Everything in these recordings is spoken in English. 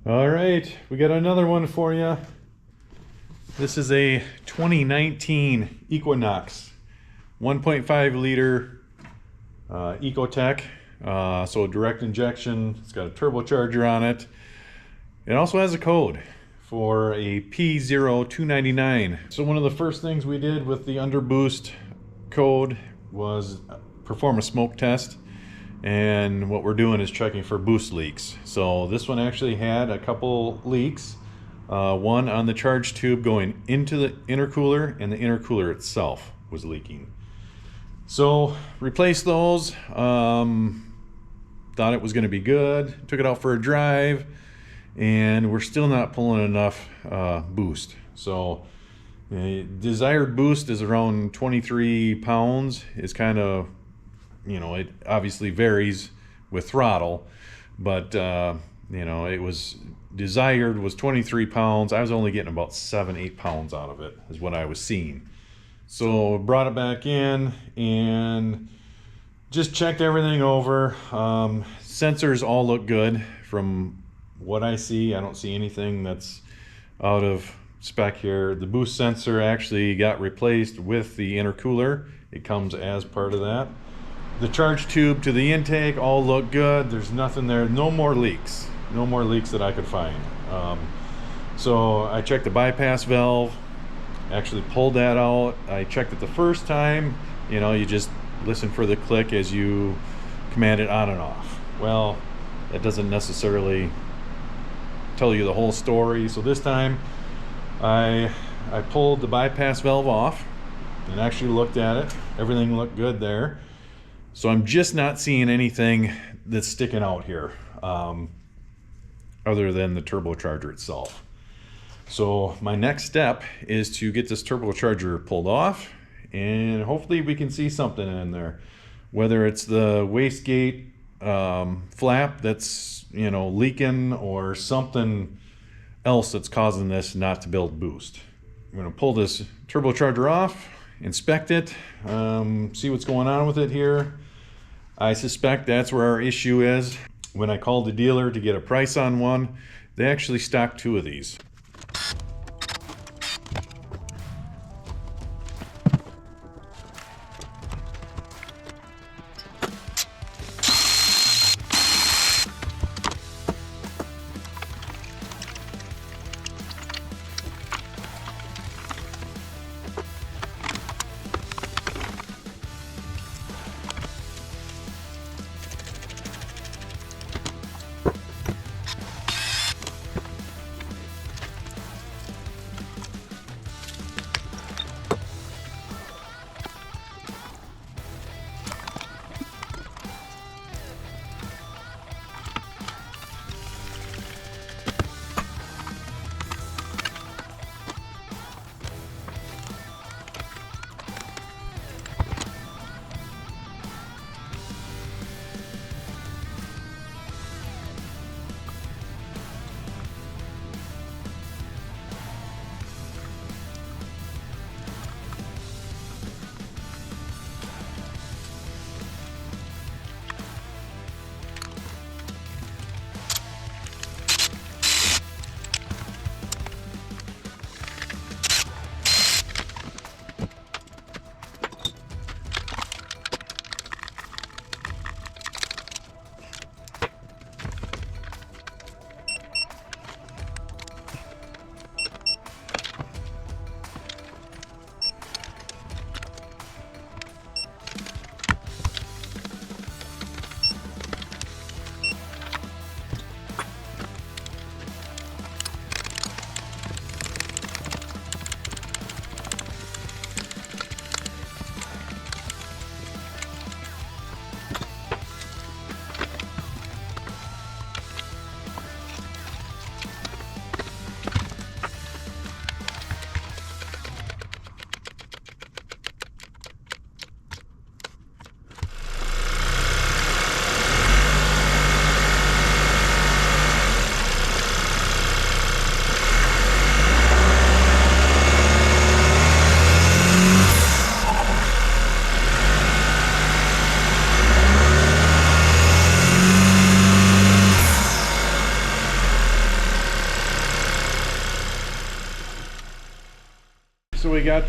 All right, we got another one for you. This is a 2019 Equinox 1.5 liter Ecotec. So direct injection. It's got a turbocharger on it. It also has a code for a P0299. So one of the first things we did with the Underboost code was perform a smoke test. And what we're doing is checking for boost leaks. So this one actually had a couple leaks. One on the charge tube going into the intercooler, and the intercooler itself was leaking. So replaced those. Thought it was going to be good. Took it out for a drive, and we're still not pulling enough boost. So desired boost is around 23 pounds. Is kind of, you know, it obviously varies with throttle, but you know, it was desired was 23 pounds. I was only getting about 7-8 pounds out of it is what I was seeing. So brought it back in and just checked everything over. Sensors all look good from what I see. I don't see anything that's out of spec here. The boost sensor actually got replaced with the intercooler. It comes as part of that. The charge tube to the intake all look good. There's nothing there. No more leaks. No more leaks that I could find. So I checked the bypass valve. Actually pulled that out. I checked it the first time. You know, you just listen for the click as you command it on and off. Well, that doesn't necessarily tell you the whole story. So this time I pulled the bypass valve off and actually looked at it. Everything looked good there. So I'm just not seeing anything that's sticking out here other than the turbocharger itself. So my next step is to get this turbocharger pulled off, and hopefully we can see something in there. Whether it's the wastegate flap that's, you know, leaking, or something else that's causing this not to build boost. I'm going to pull this turbocharger off, inspect it, see what's going on with it here. I suspect that's where our issue is. When I called the dealer to get a price on one, they actually stocked 2 of these.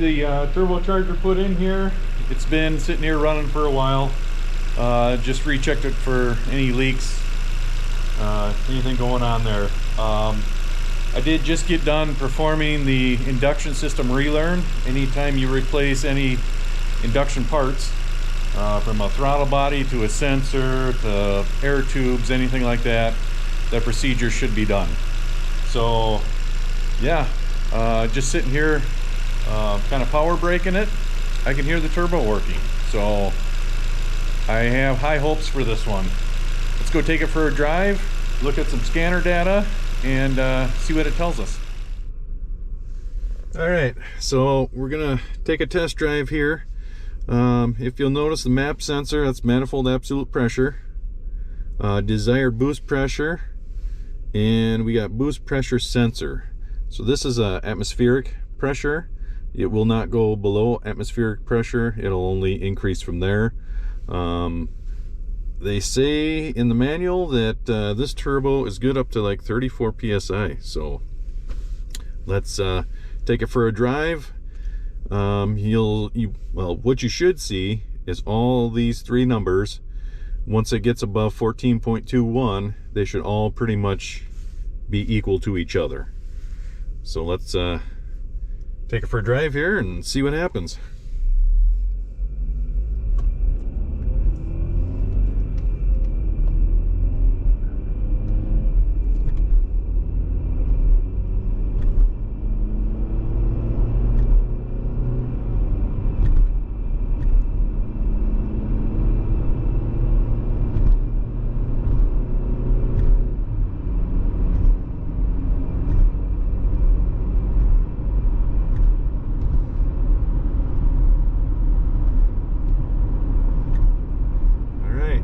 the turbocharger put in here. It's been sitting here running for a while. Just rechecked it for any leaks, anything going on there. I did just get done performing the induction system relearn. Anytime you replace any induction parts, from a throttle body to a sensor to air tubes, anything like that, that procedure should be done. So yeah, just sitting here kind of power braking it. I can hear the turbo working, so I have high hopes for this one. Let's go take it for a drive, look at some scanner data, and see what it tells us. All right, so we're gonna take a test drive here. If you'll notice, the map sensor, that's manifold absolute pressure, desired boost pressure, and we got boost pressure sensor. So this is atmospheric pressure. It will not go below atmospheric pressure. It'll only increase from there. They say in the manual that this turbo is good up to like 34 psi. So let's take it for a drive. Well, what you should see is all these three numbers. Once it gets above 14.21, they should all pretty much be equal to each other. So let's take it for a drive here and see what happens.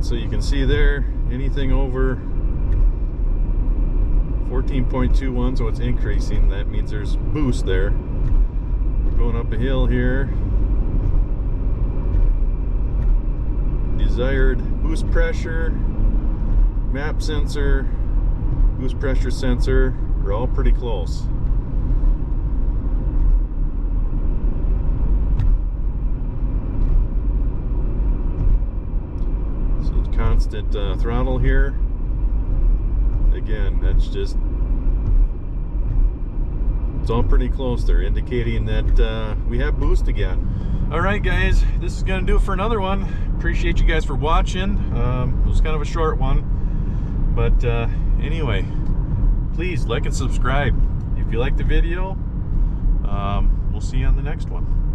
So you can see there, anything over 14.21, so it's increasing. That means there's boost there. We're going up a hill here. Desired boost pressure, map sensor, boost pressure sensor, we're all pretty close. Constant throttle here. Again, that's just, it's all pretty close. They're indicating that we have boost again. All right, guys, this is gonna do it for another one. Appreciate you guys for watching. It was kind of a short one, but anyway, please like and subscribe if you like the video. We'll see you on the next one.